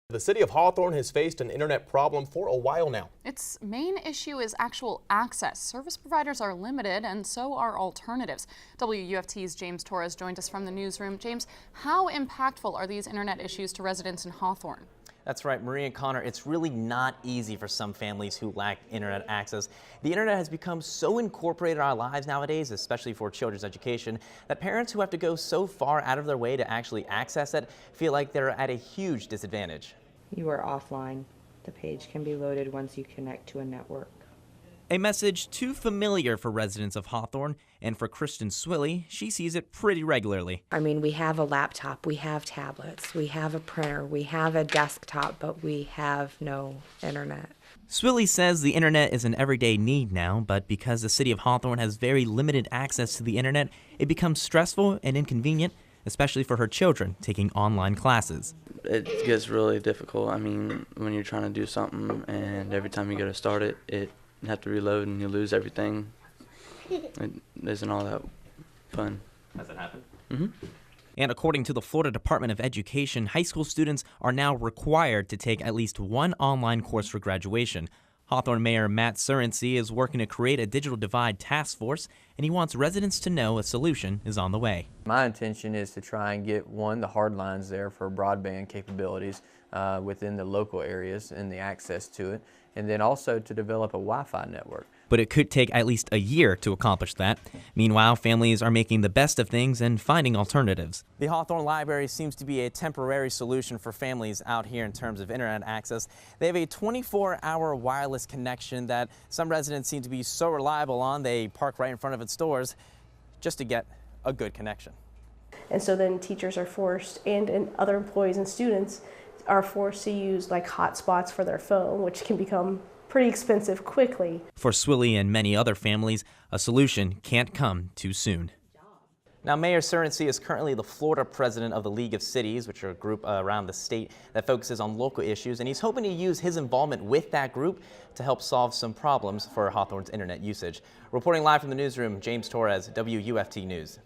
The city of Hawthorne has faced an internet problem for a while now. Its main issue is actual access. Service providers are limited, and so are alternatives. WUFT's James Torres joined us from the newsroom. James, how impactful are these internet issues to residents in Hawthorne? That's right, Marie and Connor, it's really not easy for some families who lack internet access. The internet has become so incorporated in our lives nowadays, especially for children's education, that parents who have to go so far out of their way to actually access it feel like they're at a huge disadvantage. You are offline. The page can be loaded once you connect to a network. A message too familiar for residents of Hawthorne, and for Kristen Swilley, she sees it pretty regularly. I mean, we have a laptop, we have tablets, we have a printer, we have a desktop, but we have no internet. Swilley says the internet is an everyday need now, but because the city of Hawthorne has very limited access to the internet, it becomes stressful and inconvenient, especially for her children taking online classes. It gets really difficult. I mean, when you're trying to do something and every time you go to start it, you have to reload and you lose everything. It isn't all that fun. Has it happened? Mm-hmm. And according to the Florida Department of Education, high school students are now required to take at least one online course for graduation. Hawthorne Mayor Matt Surrency is working to create a digital divide task force, and he wants residents to know a solution is on the way. My intention is to try and get the hard lines there for broadband capabilities within the local areas and the access to it, and then also to develop a Wi-Fi network. But it could take at least a year to accomplish that. Meanwhile, families are making the best of things and finding alternatives. The Hawthorne Library seems to be a temporary solution for families out here in terms of internet access. They have a 24-hour wireless connection that some residents seem to be so reliable on, they park right in front of its doors just to get a good connection. And so then teachers are forced, and other employees and students are forced to use like hotspots for their phone, which can become pretty expensive quickly. For Swilley and many other families, a solution can't come too soon. Now, Mayor Surrency is currently the Florida president of the League of Cities, which are a group around the state that focuses on local issues, and he's hoping to use his involvement with that group to help solve some problems for Hawthorne's internet usage. Reporting live from the newsroom, James Torres, WUFT News.